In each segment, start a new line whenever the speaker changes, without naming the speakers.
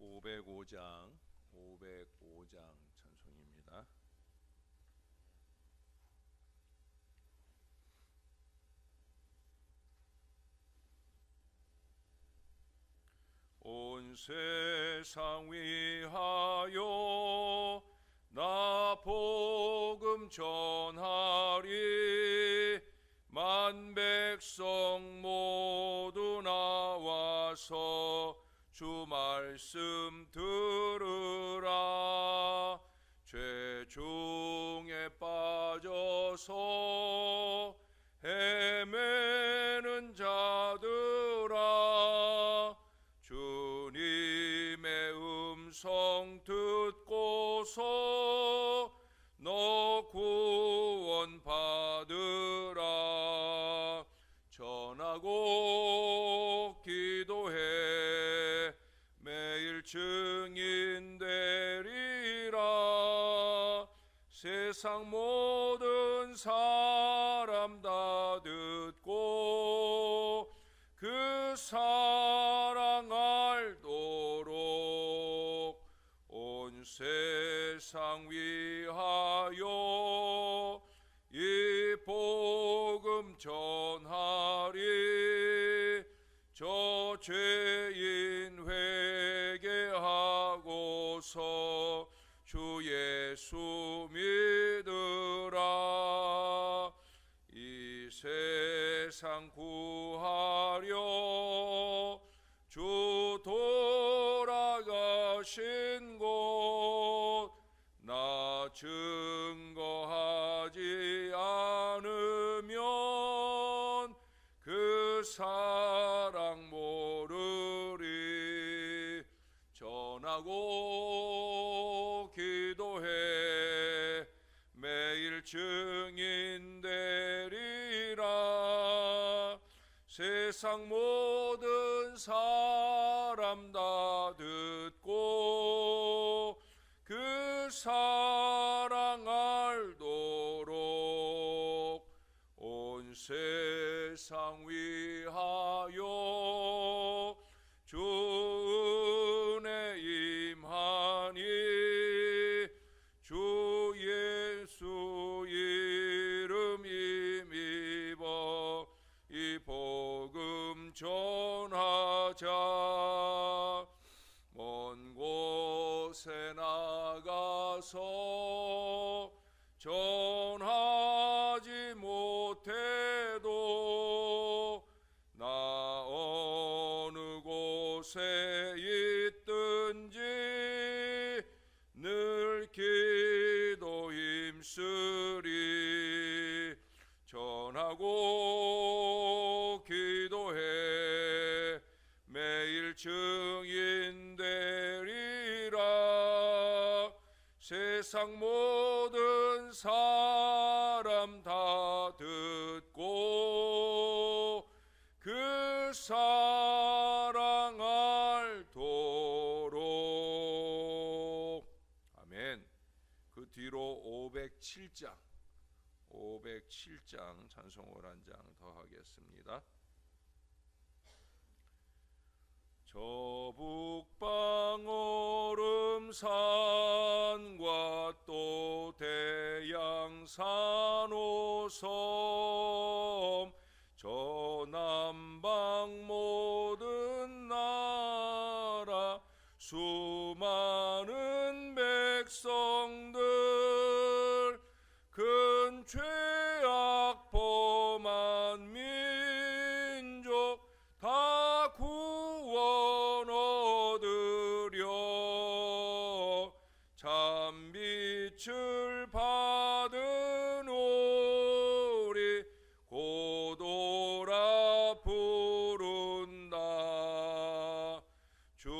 505장 찬송입니다. 온 세상 위하여 나 복음 전하리. 만 백성 모두 나와서 주 말씀 들으라. 죄 중에 빠져서 헤매는 자들아, 주님의 음성 듣고서 너 구원 받으라. 전하고 기도해 매일 증인 되리라. 세상 모든 사람 다 듣고 그 사랑 알도록 온 세상 위하여 이 복음 전하리. 저 죄인 회개하고서 주 예수 믿으라. 이 세상 구하려 주 돌아가신 곳 나 증거하지 않으면 그 사랑 모르리. 전하고 기도해 매일 증인 되리라. 세상 모든 사람 다 듣고 그 사랑 알도록 온 세상 위하여 주 은혜 임하니. 주 예수 이름 힘입어 이 복음 전하자. 먼 곳에 나가서 전하지 못해도 나 어느 곳에 있든지 늘 기도 힘쓰리. 전하고 기도해 매일 증인 되리라. 세상 모든 사람 다 듣고 그 사랑 알도록. 아멘. 그 뒤로 507장 찬송을 한 장 더 하겠습니다. 저 북방 오름산과 또 대양산 오섬, 저 남방 모든 나라 수많은 백성들, 큰 죄악 범한 민족 다 구원 얻으려 참빛을 받은 우리 고도라 부른다. 주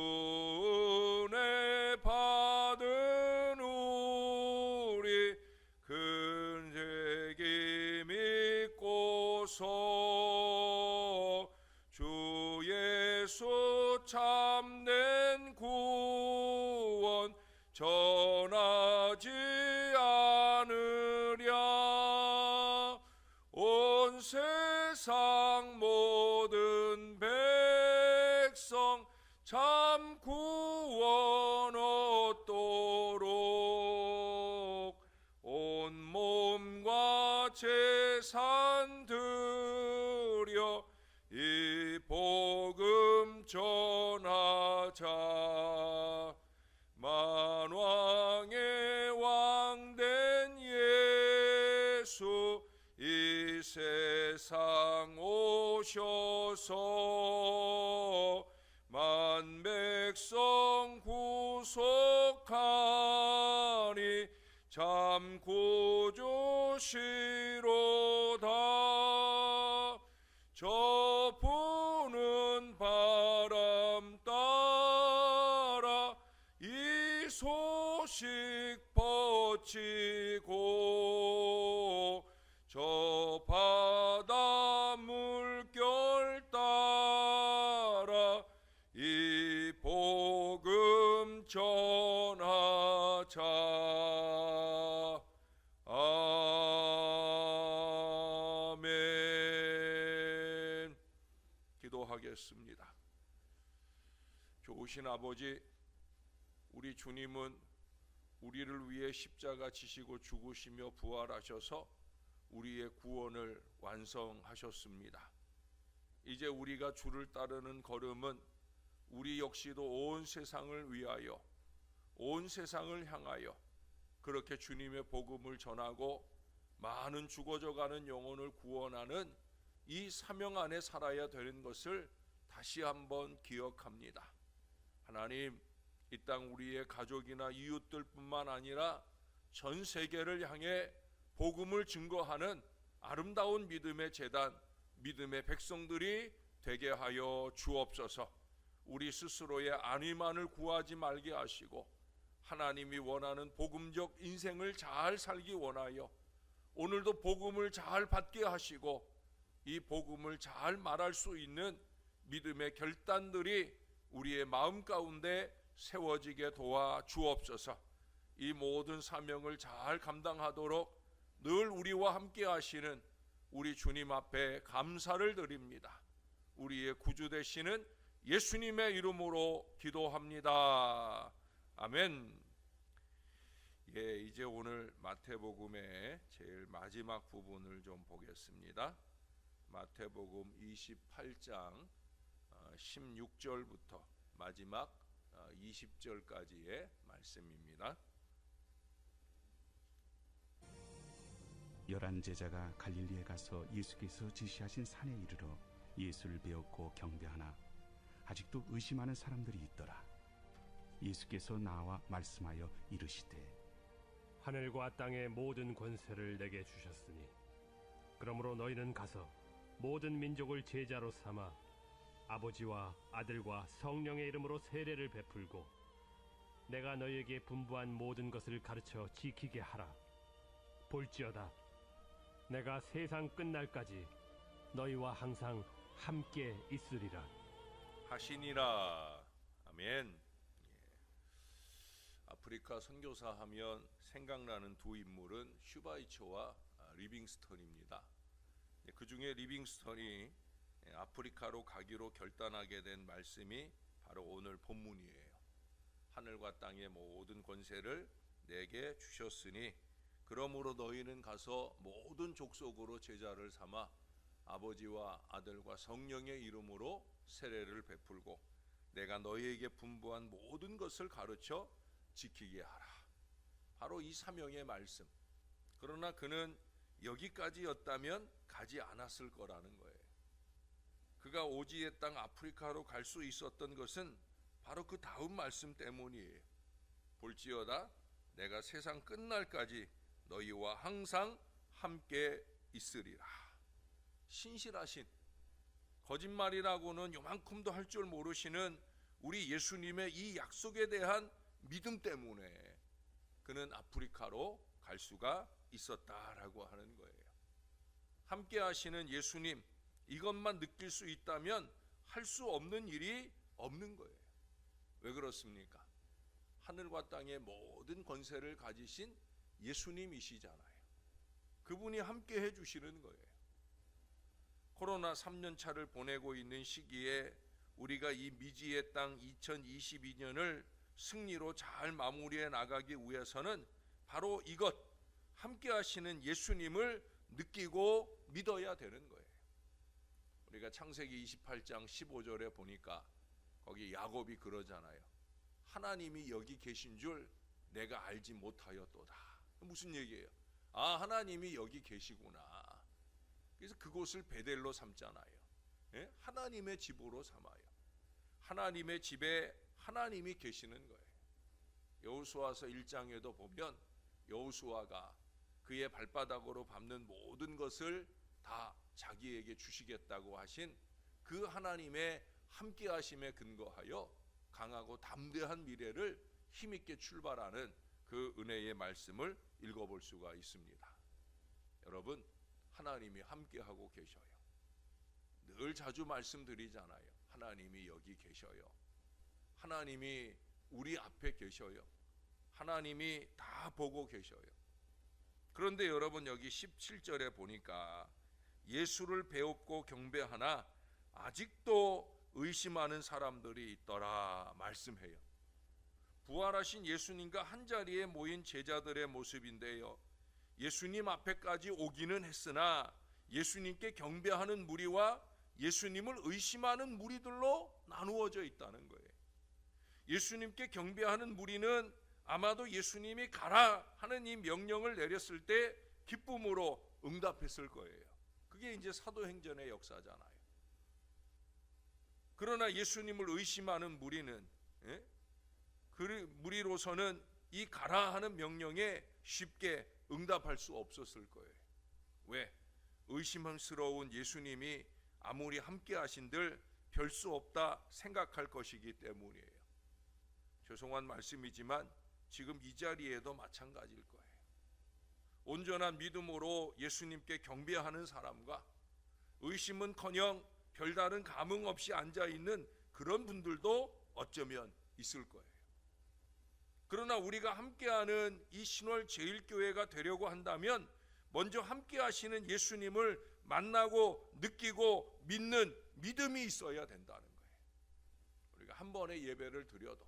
은혜 받은 우리 큰 죄기 믿고서 주 예수 참된 구원 전하지 않으랴. 온 세상 모든 백성 참 구원 제산 드려 이 복음 전하자. 만왕의 왕 된 예수 이 세상 오셔서 만 백성 구속하니 참 구주시로다. 저 부는 바람 따라 이 소식 퍼지고 저 바다 물결 따라 이 복음 전하자. 아멘. 기도하겠습니다. 좋으신 아버지, 우리 주님은 우리를 위해 십자가 지시고 죽으시며 부활하셔서 우리의 구원을 완성하셨습니다. 이제 우리가 주를 따르는 걸음은 우리 역시도 온 세상을 위하여, 온 세상을 향하여 그렇게 주님의 복음을 전하고 많은 죽어져가는 영혼을 구원하는 이 사명 안에 살아야 되는 것을 다시 한번 기억합니다. 하나님, 이 땅 우리의 가족이나 이웃들뿐만 아니라 전 세계를 향해 복음을 증거하는 아름다운 믿음의 재단, 믿음의 백성들이 되게 하여 주옵소서. 우리 스스로의 안위만을 구하지 말게 하시고 하나님이 원하는 복음적 인생을 잘 살기 원하여 오늘도 복음을 잘 받게 하시고 이 복음을 잘 말할 수 있는 믿음의 결단들이 우리의 마음 가운데 세워지게 도와 주옵소서. 이 모든 사명을 잘 감당하도록 늘 우리와 함께 하시는 우리 주님 앞에 감사를 드립니다. 우리의 구주 되시는 예수님의 이름으로 기도합니다. 아멘. 이제 오늘 마태복음의 제일 마지막 부분을 좀 보겠습니다. 마태복음 28장 16절부터 마지막 20절까지의 말씀입니다.
11 제자가 갈릴리에 가서 예수께서 지시하신 산에 이르러 예수를 배웠고 경배하나 아직도 의심하는 사람들이 있더라. 예수께서 나와 말씀하여 이르시되
하늘과 땅의 모든 권세를 내게 주셨으니 그러므로 너희는 가서 모든 민족을 제자로 삼아 아버지와 아들과 성령의 이름으로 세례를 베풀고 내가 너희에게 분부한 모든 것을 가르쳐 지키게 하라. 볼지어다 내가 세상 끝날까지 너희와 항상 함께 있으리라
하시니라. 아멘. 아프리카 선교사 하면 생각나는 두 인물은 슈바이처와 리빙스턴입니다. 그 중에 리빙스턴이 아프리카로 가기로 결단하게 된 말씀이 바로 오늘 본문이에요. 하늘과 땅의 모든 권세를 내게 주셨으니 그러므로 너희는 가서 모든 족속으로 제자를 삼아 아버지와 아들과 성령의 이름으로 세례를 베풀고 내가 너희에게 분부한 모든 것을 가르쳐 지키게 하라. 바로 이 사명의 말씀. 그러나 그는 여기까지였다면 가지 않았을 거라는 거예요. 그가 오지의 땅 아프리카로 갈 수 있었던 것은 바로 그 다음 말씀 때문이에요. 볼지어다 내가 세상 끝날까지 너희와 항상 함께 있으리라. 신실하신, 거짓말이라고는 요만큼도 할 줄 모르시는 우리 예수님의 이 약속에 대한 믿음 때문에 그는 아프리카로 갈 수가 있었다라고 하는 거예요. 함께 하시는 예수님, 이것만 느낄 수 있다면 할 수 없는 일이 없는 거예요. 왜 그렇습니까? 하늘과 땅의 모든 권세를 가지신 예수님이시잖아요. 그분이 함께 해주시는 거예요. 코로나 3년 차를 보내고 있는 시기에 우리가 이 미지의 땅 2022년을 승리로 잘 마무리해 나가기 위해서는 바로 이것, 함께 하시는 예수님을 느끼고 믿어야 되는 거예요. 우리가 창세기 28장 15절에 보니까 거기 야곱이 그러잖아요. 하나님이 여기 계신 줄 내가 알지 못하였도다. 무슨 얘기예요? 아, 하나님이 여기 계시구나. 그래서 그곳을 베델로 삼잖아요. 예? 하나님의 집으로 삼아요. 하나님의 집에 하나님이 계시는 거예요. 여호수아서 1장에도 보면 여호수아가 그의 발바닥으로 밟는 모든 것을 다 자기에게 주시겠다고 하신 그 하나님의 함께하심에 근거하여 강하고 담대한 미래를 힘있게 출발하는 그 은혜의 말씀을 읽어볼 수가 있습니다. 여러분, 하나님이 함께하고 계셔요. 늘 자주 말씀드리잖아요. 하나님이 여기 계셔요. 하나님이 우리 앞에 계셔요. 하나님이 다 보고 계셔요. 그런데 여러분, 여기 17절에 보니까 예수를 배웁고 경배하나 아직도 의심하는 사람들이 있더라 말씀해요. 부활하신 예수님과 한자리에 모인 제자들의 모습인데요, 예수님 앞에까지 오기는 했으나 예수님께 경배하는 무리와 예수님을 의심하는 무리들로 나누어져 있다는 거예요. 예수님께 경배하는 무리는 아마도 예수님이 가라 하는 이 명령을 내렸을 때 기쁨으로 응답했을 거예요. 그게 이제 사도행전의 역사잖아요. 그러나 예수님을 의심하는 무리는, 그 무리로서는 이 가라 하는 명령에 쉽게 응답할 수 없었을 거예요. 왜? 의심스러운 예수님이 아무리 함께 하신들 별 수 없다 생각할 것이기 때문이에요. 죄송한 말씀이지만 지금 이 자리에도 마찬가지일 거예요. 온전한 믿음으로 예수님께 경배하는 사람과 의심은커녕 별다른 감흥 없이 앉아있는 그런 분들도 어쩌면 있을 거예요. 그러나 우리가 함께하는 이 신월 제일교회가 되려고 한다면 먼저 함께 하시는 예수님을 만나고 느끼고 믿는 믿음이 있어야 된다는 거예요. 우리가 한 번의 예배를 드려도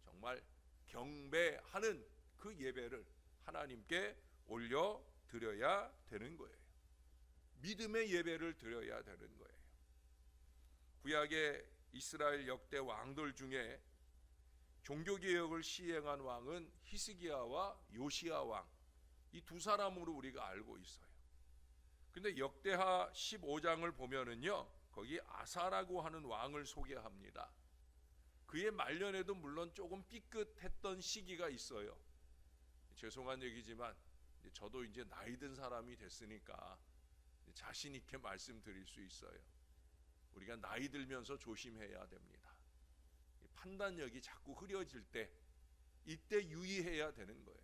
정말 경배하는 그 예배를 하나님께 올려 드려야 되는 거예요. 믿음의 예배를 드려야 되는 거예요. 구약의 이스라엘 역대 왕들 중에 종교개혁을 시행한 왕은 히스기야와 요시야 왕, 이 두 사람으로 우리가 알고 있어요. 근데 역대하 15장을 보면은요, 거기 아사라고 하는 왕을 소개합니다. 그의 말년에도 물론 조금 삐끗했던 시기가 있어요. 죄송한 얘기지만 저도 이제 나이 든 사람이 됐으니까 자신 있게 말씀드릴 수 있어요. 우리가 나이 들면서 조심해야 됩니다. 판단력이 자꾸 흐려질 때 이때 유의해야 되는 거예요.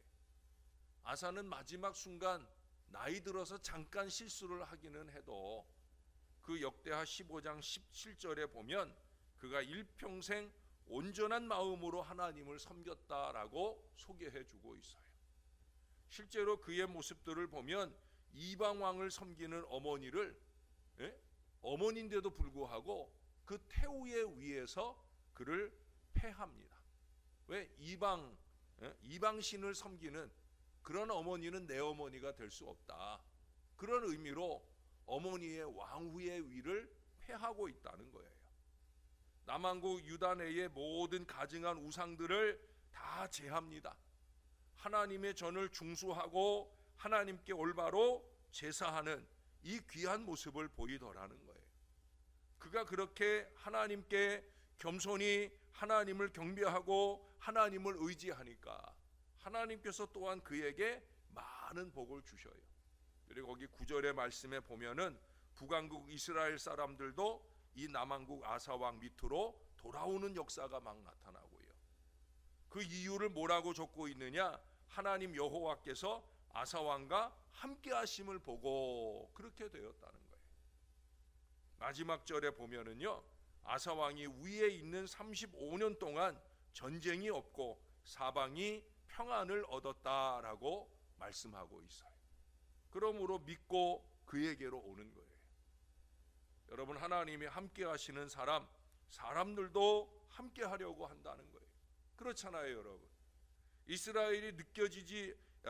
아사는 마지막 순간 나이 들어서 잠깐 실수를 하기는 해도 그 역대하 15장 17절에 보면 그가 일평생 온전한 마음으로 하나님을 섬겼다라고 소개해 주고 있어요. 실제로 그의 모습들을 보면 이방 왕을 섬기는 어머니를, 어머니인데도 불구하고 그 태우의 위에서 그를 패합니다. 왜? 이방신을 섬기는 그런 어머니는 내 어머니가 될 수 없다. 그런 의미로 어머니의 왕후의 위를 패하고 있다는 거예요. 남한국 유다 내의 모든 가증한 우상들을 다 제합니다. 하나님의 전을 중수하고 하나님께 올바로 제사하는 이 귀한 모습을 보이더라는 거예요. 그가 그렇게 하나님께 겸손히 하나님을 경배하고 하나님을 의지하니까 하나님께서 또한 그에게 많은 복을 주셔요. 그리고 거기 9절의 말씀에 보면은 북왕국 이스라엘 사람들도 이 남왕국 아사왕 밑으로 돌아오는 역사가 막 나타나고요. 그 이유를 뭐라고 적고 있느냐? 하나님 여호와께서 아사왕과 함께 하심을 보고 그렇게 되었다는 거예요. 마지막 절에 보면은요, 아사왕이 위에 있는 35년 동안 전쟁이 없고 사방이 평안을 얻었다라고 말씀하고 있어요. 그러므로 믿고 그에게로 오는 거예요. 여러분, 하나님이 함께 하시는 사람들도 함께 하려고 한다는 거예요. 그렇잖아요, 여러분. 이스라엘이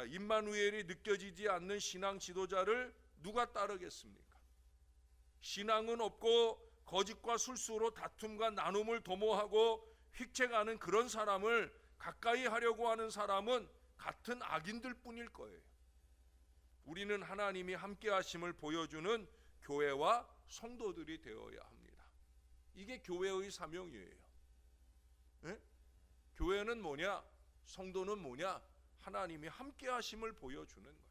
임마누엘이 느껴지지 않는 신앙 지도자를 누가 따르겠습니까? 신앙은 없고 거짓과 술수로 다툼과 나눔을 도모하고 휙채가는 그런 사람을 가까이 하려고 하는 사람은 같은 악인들 뿐일 거예요. 우리는 하나님이 함께 하심을 보여주는 교회와 성도들이 되어야 합니다. 이게 교회의 사명이에요. 네? 교회는 뭐냐? 성도는 뭐냐? 하나님이 함께 하심을 보여주는 거예요.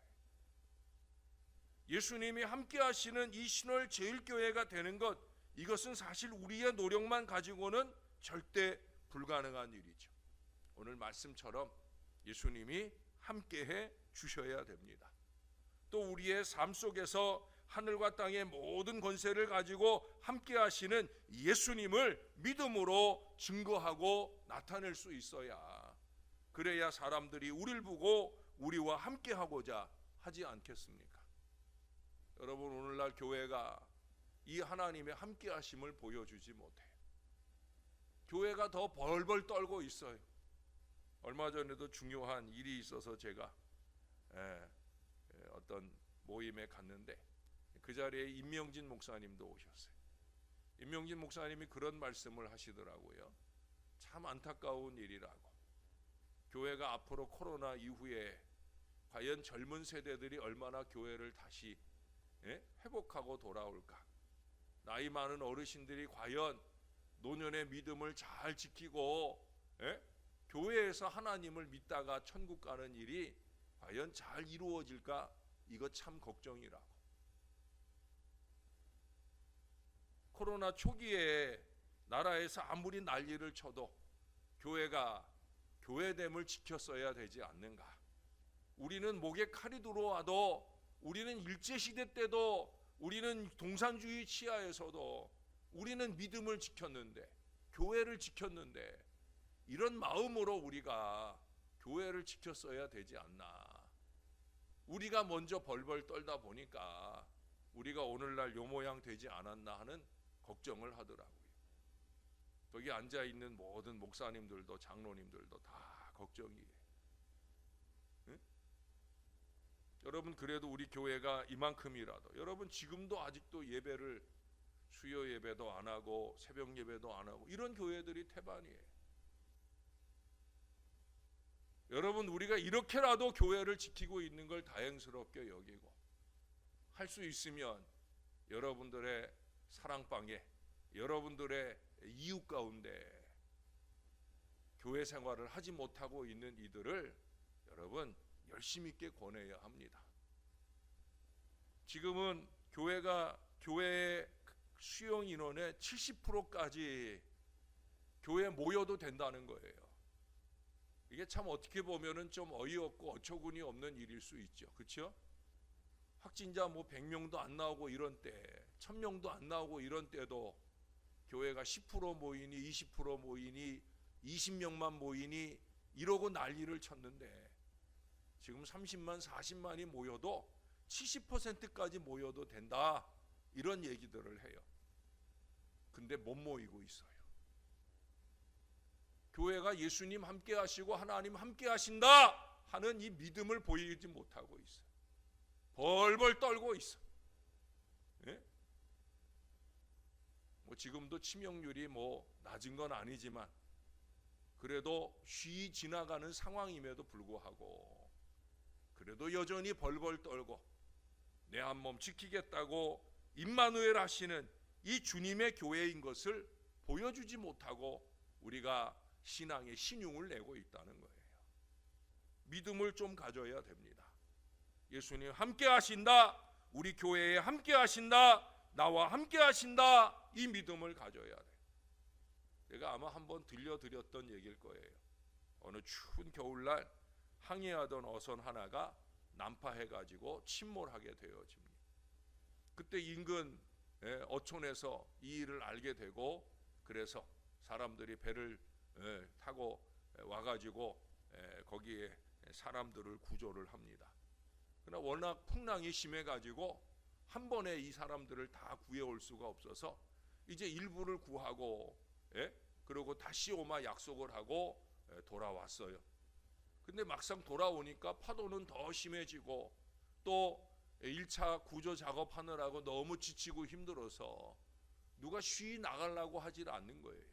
예수님이 함께 하시는 이 신월 제일교회가 되는 것, 이것은 사실 우리의 노력만 가지고는 절대 불가능한 일이죠. 오늘 말씀처럼 예수님이 함께해 주셔야 됩니다. 또 우리의 삶 속에서 하늘과 땅의 모든 권세를 가지고 함께 하시는 예수님을 믿음으로 증거하고 나타낼 수 있어야, 그래야 사람들이 우리를 보고 우리와 함께 하고자 하지 않겠습니까? 여러분, 오늘날 교회가 이 하나님의 함께 하심을 보여주지 못해요. 교회가 더 벌벌 떨고 있어요. 얼마 전에도 중요한 일이 있어서 제가 어떤 모임에 갔는데 그 자리에 임명진 목사님도 오셨어요. 임명진 목사님이 그런 말씀을 하시더라고요. 참 안타까운 일이라고. 교회가 앞으로 코로나 이후에 과연 젊은 세대들이 얼마나 교회를 다시 회복하고 돌아올까? 나이 많은 어르신들이 과연 노년의 믿음을 잘 지키고 교회에서 하나님을 믿다가 천국 가는 일이 과연 잘 이루어질까? 이거 참 걱정이라고. 코로나 초기에 나라에서 아무리 난리를 쳐도 교회가 교회됨을 지켰어야 되지 않는가? 우리는 목에 칼이 들어와도, 우리는 일제시대 때도, 우리는 동산주의 치하에서도 우리는 믿음을 지켰는데, 교회를 지켰는데, 이런 마음으로 우리가 교회를 지켰어야 되지 않나. 우리가 먼저 벌벌 떨다 보니까 우리가 오늘날 요 모양 되지 않았나 하는 걱정을 하더라고요. 거기 앉아있는 모든 목사님들도 장로님들도 다 걱정이에요. 응? 여러분, 그래도 우리 교회가 이만큼이라도, 여러분 지금도 아직도 예배를, 수요 예배도 안 하고 새벽 예배도 안 하고 이런 교회들이 태반이에요. 여러분, 우리가 이렇게라도 교회를 지키고 있는 걸 다행스럽게 여기고, 할 수 있으면 여러분들의 사랑방에, 여러분들의 이웃 가운데 교회 생활을 하지 못하고 있는 이들을 여러분 열심히 있게 권해야 합니다. 지금은 교회의 수용 인원의 70%까지 교회에 모여도 된다는 거예요. 이게 참 어떻게 보면은 좀 어이없고 어처구니 없는 일일 수 있죠. 그렇죠? 확진자 100명도 안 나오고 이런 때, 1000명도 안 나오고 이런 때도 교회가 10% 모이니 20% 모이니 20명만 모이니 이러고 난리를 쳤는데, 지금 30만 40만이 모여도 70%까지 모여도 된다, 이런 얘기들을 해요. 근데 못 모이고 있어요. 교회가 예수님 함께 하시고 하나님 함께 하신다 하는 이 믿음을 보이지 못하고 있어요. 벌벌 떨고 있어. 예? 지금도 치명률이 낮은 건 아니지만 그래도 쉬이 지나가는 상황임에도 불구하고 그래도 여전히 벌벌 떨고 내 한 몸 지키겠다고 임마누엘 하시는 이 주님의 교회인 것을 보여주지 못하고 우리가 신앙의 신용을 내고 있다는 거예요. 믿음을 좀 가져야 됩니다. 예수님 함께 하신다, 우리 교회에 함께 하신다, 나와 함께 하신다, 이 믿음을 가져야 돼. 제가 아마 한번 들려드렸던 얘기일 거예요. 어느 추운 겨울날 항해하던 어선 하나가 난파해가지고 침몰하게 되어집니다. 그때 인근 어촌에서 이 일을 알게 되고, 그래서 사람들이 배를 타고 와가지고 거기에 사람들을 구조를 합니다. 그러나 워낙 풍랑이 심해가지고 한 번에 이 사람들을 다 구해올 수가 없어서 이제 일부를 구하고 그리고 다시 오마 약속을 하고 돌아왔어요. 근데 막상 돌아오니까 파도는 더 심해지고 또 1차 구조 작업하느라고 너무 지치고 힘들어서 누가 쉬 나가려고 하질 않는 거예요.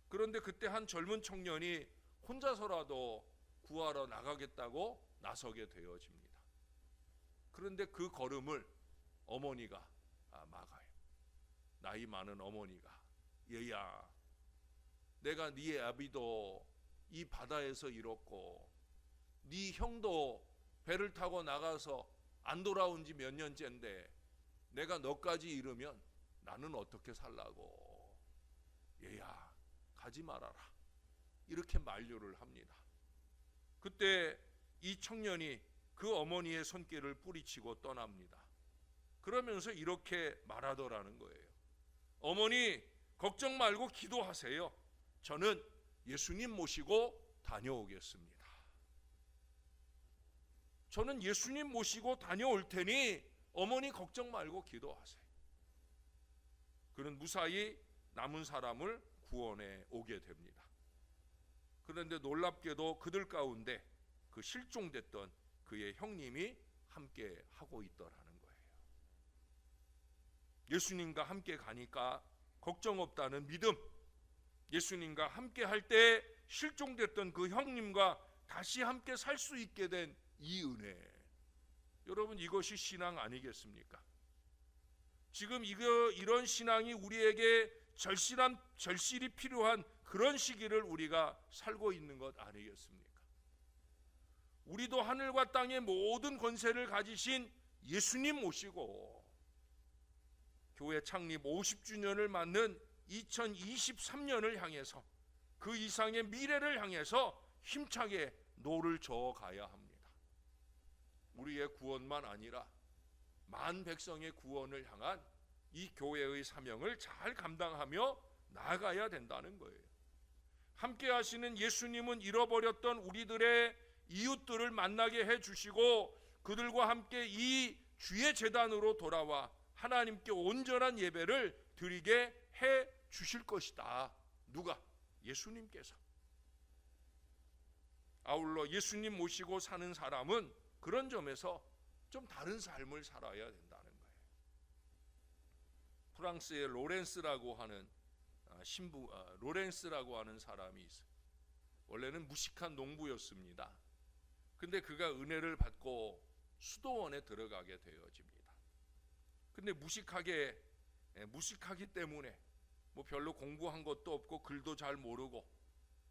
그런데 그때 한 젊은 청년이 혼자서라도 구하러 나가겠다고 나서게 되어집니다. 그런데 그 걸음을 어머니가 막아요. 나이 많은 어머니가, 얘야, 내가 네 아비도 이 바다에서 잃었고 네 형도 배를 타고 나가서 안 돌아온 지 몇 년째인데 내가 너까지 잃으면 나는 어떻게 살라고. 얘야, 가지 말아라. 이렇게 만류를 합니다. 그때 이 청년이 그 어머니의 손길을 뿌리치고 떠납니다. 그러면서 이렇게 말하더라는 거예요. 어머니, 걱정 말고 기도하세요. 저는 예수님 모시고 다녀오겠습니다. 저는 예수님 모시고 다녀올 테니 어머니 걱정 말고 기도하세요. 그는 무사히 남은 사람을 구원해 오게 됩니다. 그런데 놀랍게도 그들 가운데 그 실종됐던 그의 형님이 함께 하고 있더라는 거예요. 예수님과 함께 가니까 걱정 없다는 믿음, 예수님과 함께 할 때 실종됐던 그 형님과 다시 함께 살 수 있게 된 이 은혜, 여러분, 이것이 신앙 아니겠습니까? 지금 이런 신앙이 우리에게 절실히 필요한 그런 시기를 우리가 살고 있는 것 아니겠습니까? 우리도 하늘과 땅의 모든 권세를 가지신 예수님 모시고 교회 창립 50주년을 맞는 2023년을 향해서 그 이상의 미래를 향해서 힘차게 노를 저어 가야 합니다. 우리의 구원만 아니라 만 백성의 구원을 향한 이 교회의 사명을 잘 감당하며 나아가야 된다는 거예요. 함께 하시는 예수님은 잃어버렸던 우리들의 이웃들을 만나게 해주시고 그들과 함께 이 주의 제단으로 돌아와 하나님께 온전한 예배를 드리게 해 주실 것이다. 누가? 예수님께서. 아울러 예수님 모시고 사는 사람은 그런 점에서 좀 다른 삶을 살아야 된다는 거예요. 프랑스의 로렌스라고 하는 로렌스라고 하는 사람이 있어요. 원래는 무식한 농부였습니다. 근데 그가 은혜를 받고 수도원에 들어가게 되어집니다. 근데 무식하기 때문에 뭐 별로 공부한 것도 없고 글도 잘 모르고,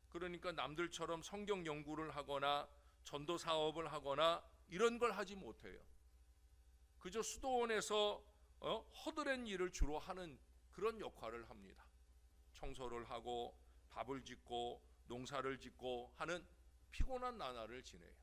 그러니까 남들처럼 성경 연구를 하거나 전도 사업을 하거나 이런 걸 하지 못해요. 그저 수도원에서 허드렛 일을 주로 하는 그런 역할을 합니다. 청소를 하고 밥을 짓고 농사를 짓고 하는 피곤한 나날을 지내요.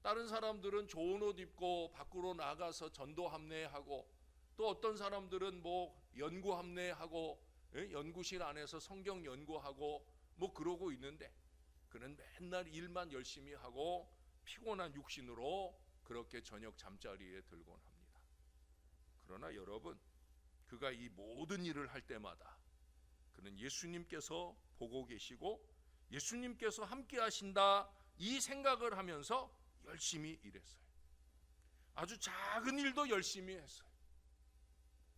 다른 사람들은 좋은 옷 입고 밖으로 나가서 전도 합례하고, 또 어떤 사람들은 뭐 연구 합례하고 연구실 안에서 성경 연구하고 뭐 그러고 있는데, 그는 맨날 일만 열심히 하고 피곤한 육신으로 그렇게 저녁 잠자리에 들곤 합니다. 그러나 여러분, 그가 이 모든 일을 할 때마다 그는 예수님께서 보고 계시고 예수님께서 함께 하신다, 이 생각을 하면서 열심히 일했어요. 아주 작은 일도 열심히 했어요.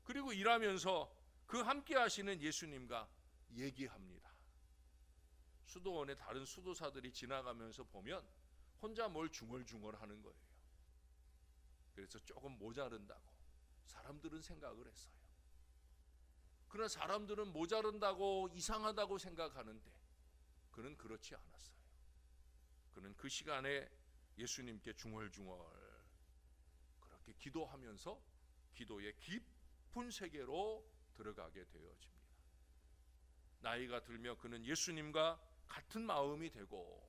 그리고 일하면서 그 함께 하시는 예수님과 얘기합니다. 수도원에 다른 수도사들이 지나가면서 보면 혼자 뭘 중얼중얼 하는 거예요. 그래서 조금 모자른다고 사람들은 생각을 했어요. 그러나 사람들은 모자른다고 이상하다고 생각하는데 그는 그렇지 않았어요. 그는 그 시간에 예수님께 중얼중얼 그렇게 기도하면서 기도의 깊은 세계로 들어가게 되어집니다. 나이가 들며 그는 예수님과 같은 마음이 되고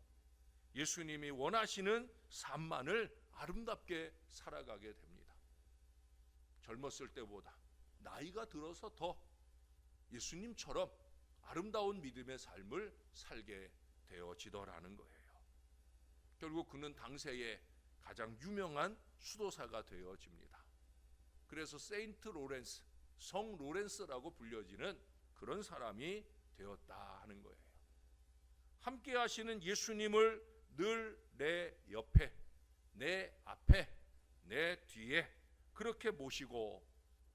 예수님이 원하시는 삶만을 아름답게 살아가게 됩니다. 젊었을 때보다 나이가 들어서 더 예수님처럼 아름다운 믿음의 삶을 살게 되어지더라는 거예요. 결국 그는 당시에 가장 유명한 수도사가 되어집니다. 그래서 세인트 로렌스, 성 로렌스라고 불려지는 그런 사람이 되었다 하는 거예요. 함께 하시는 예수님을 늘 내 옆에, 내 앞에, 내 뒤에 그렇게 모시고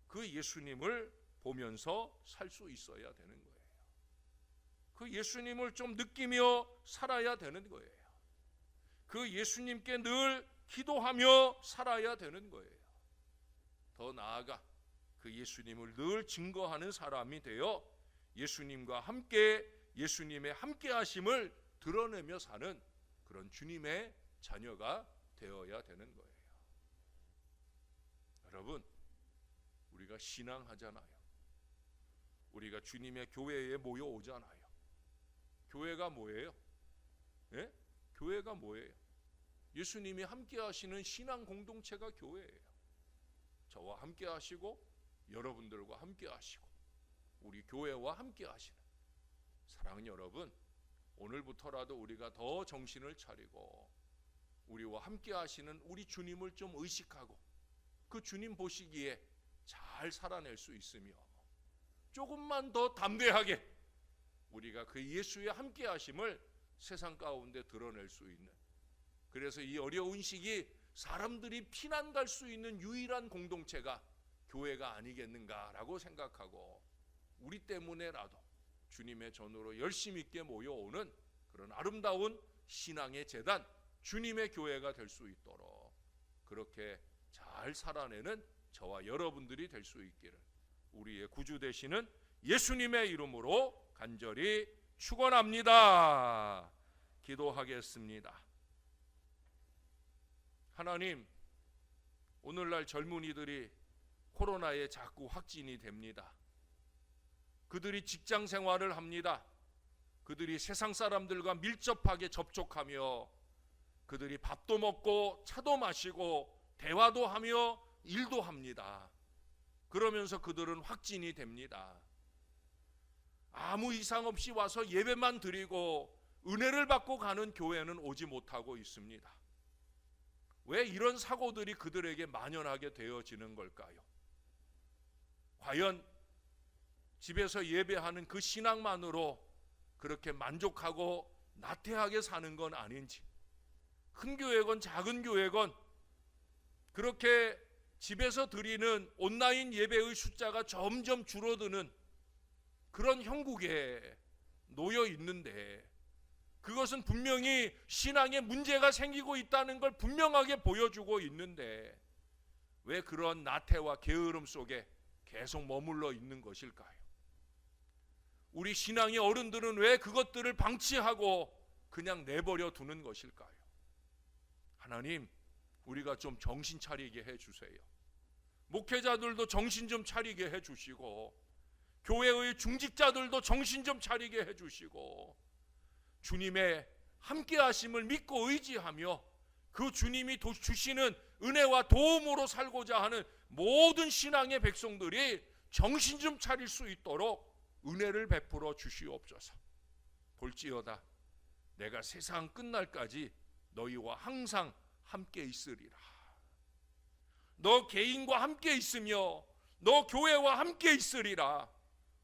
그 예수님을 보면서 살 수 있어야 되는 거예요. 그 예수님을 좀 느끼며 살아야 되는 거예요. 그 예수님께 늘 기도하며 살아야 되는 거예요. 더 나아가 그 예수님을 늘 증거하는 사람이 되어 예수님과 함께 예수님의 함께 하심을 드러내며 사는 그런 주님의 자녀가 되어야 되는 거예요. 여러분, 우리가 신앙하잖아요. 우리가 주님의 교회에 모여오잖아요. 교회가 뭐예요? 예? 교회가 뭐예요? 예수님이 함께 하시는 신앙 공동체가 교회예요. 저와 함께 하시고 여러분들과 함께 하시고 우리 교회와 함께 하시는 사랑하는 여러분, 오늘부터라도 우리가 더 정신을 차리고 우리와 함께 하시는 우리 주님을 좀 의식하고 그 주님 보시기에 잘 살아낼 수 있으며 조금만 더 담대하게 우리가 그 예수의 함께 하심을 세상 가운데 드러낼 수 있는, 그래서 이 어려운 시기 사람들이 피난 갈 수 있는 유일한 공동체가 교회가 아니겠는가라고 생각하고 우리 때문에라도 주님의 전으로 열심 있게 모여오는 그런 아름다운 신앙의 재단, 주님의 교회가 될 수 있도록 그렇게 잘 살아내는 저와 여러분들이 될 수 있기를 우리의 구주 되시는 예수님의 이름으로 간절히 축원합니다. 기도하겠습니다. 하나님, 오늘날 젊은이들이 코로나에 자꾸 확진이 됩니다. 그들이 직장 생활을 합니다. 그들이 세상 사람들과 밀접하게 접촉하며 그들이 밥도 먹고 차도 마시고 대화도 하며 일도 합니다. 그러면서 그들은 확진이 됩니다. 아무 이상 없이 와서 예배만 드리고 은혜를 받고 가는 교회는 오지 못하고 있습니다. 왜 이런 사고들이 그들에게 만연하게 되어지는 걸까요? 과연 집에서 예배하는 그 신앙만으로 그렇게 만족하고 나태하게 사는 건 아닌지, 큰 교회건 작은 교회건 그렇게 집에서 드리는 온라인 예배의 숫자가 점점 줄어드는 그런 형국에 놓여 있는데, 그것은 분명히 신앙에 문제가 생기고 있다는 걸 분명하게 보여주고 있는데 왜 그런 나태와 게으름 속에 계속 머물러 있는 것일까요? 우리 신앙의 어른들은 왜 그것들을 방치하고 그냥 내버려 두는 것일까요? 하나님, 우리가 좀 정신 차리게 해주세요. 목회자들도 정신 좀 차리게 해주시고 교회의 중직자들도 정신 좀 차리게 해주시고 주님의 함께 하심을 믿고 의지하며 그 주님이 주시는 은혜와 도움으로 살고자 하는 모든 신앙의 백성들이 정신 좀 차릴 수 있도록 은혜를 베풀어 주시옵소서. 볼지어다 내가 세상 끝날까지 너희와 항상 함께 있으리라. 너 개인과 함께 있으며 너 교회와 함께 있으리라.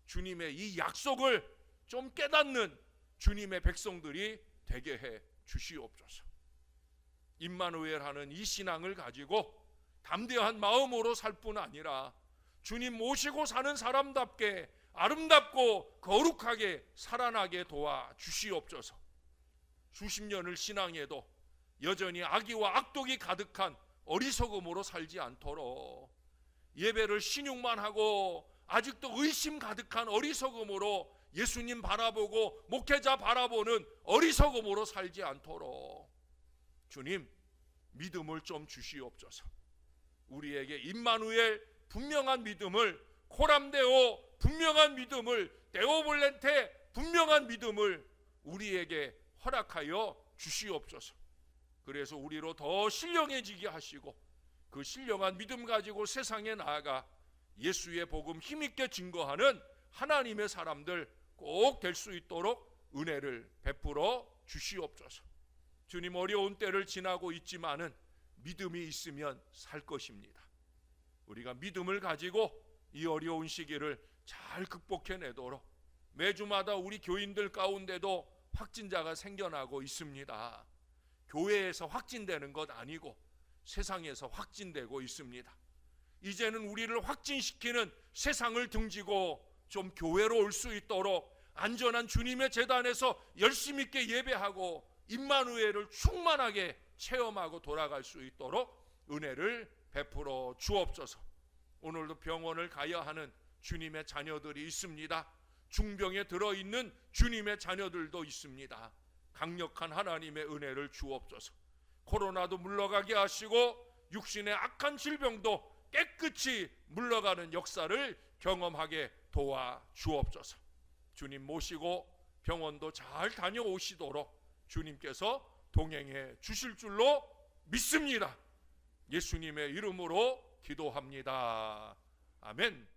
주님의 이 약속을 좀 깨닫는 주님의 백성들이 되게 해 주시옵소서. 임마누엘하는 이 신앙을 가지고 담대한 마음으로 살 뿐 아니라 주님 모시고 사는 사람답게 아름답고 거룩하게 살아나게 도와 주시옵소서. 수십 년을 신앙해도 여전히 악의와 악독이 가득한 어리석음으로 살지 않도록, 예배를 신용만 하고 아직도 의심 가득한 어리석음으로 예수님 바라보고 목회자 바라보는 어리석음으로 살지 않도록 주님 믿음을 좀 주시옵소서. 우리에게 임마누엘 분명한 믿음을, 코람데오 분명한 믿음을, 데오블렌테 분명한 믿음을 우리에게 허락하여 주시옵소서. 그래서 우리로 더 신령해지게 하시고 그 신령한 믿음 가지고 세상에 나아가 예수의 복음 힘있게 증거하는 하나님의 사람들 꼭 될 수 있도록 은혜를 베풀어 주시옵소서. 주님, 어려운 때를 지나고 있지만은 믿음이 있으면 살 것입니다. 우리가 믿음을 가지고 이 어려운 시기를 잘 극복해내도록, 매주마다 우리 교인들 가운데도 확진자가 생겨나고 있습니다. 교회에서 확진되는 것 아니고 세상에서 확진되고 있습니다. 이제는 우리를 확진시키는 세상을 등지고 좀 교회로 올 수 있도록 안전한 주님의 제단에서 열심 있게 예배하고 임마누엘을 충만하게 체험하고 돌아갈 수 있도록 은혜를 베풀어 주옵소서. 오늘도 병원을 가야 하는 주님의 자녀들이 있습니다. 중병에 들어있는 주님의 자녀들도 있습니다. 강력한 하나님의 은혜를 주옵소서. 코로나도 물러가게 하시고 육신의 악한 질병도 깨끗이 물러가는 역사를 경험하게 도와 주옵소서. 주님 모시고 병원도 잘 다녀오시도록 주님께서 동행해 주실 줄로 믿습니다. 예수님의 이름으로 기도합니다. 아멘.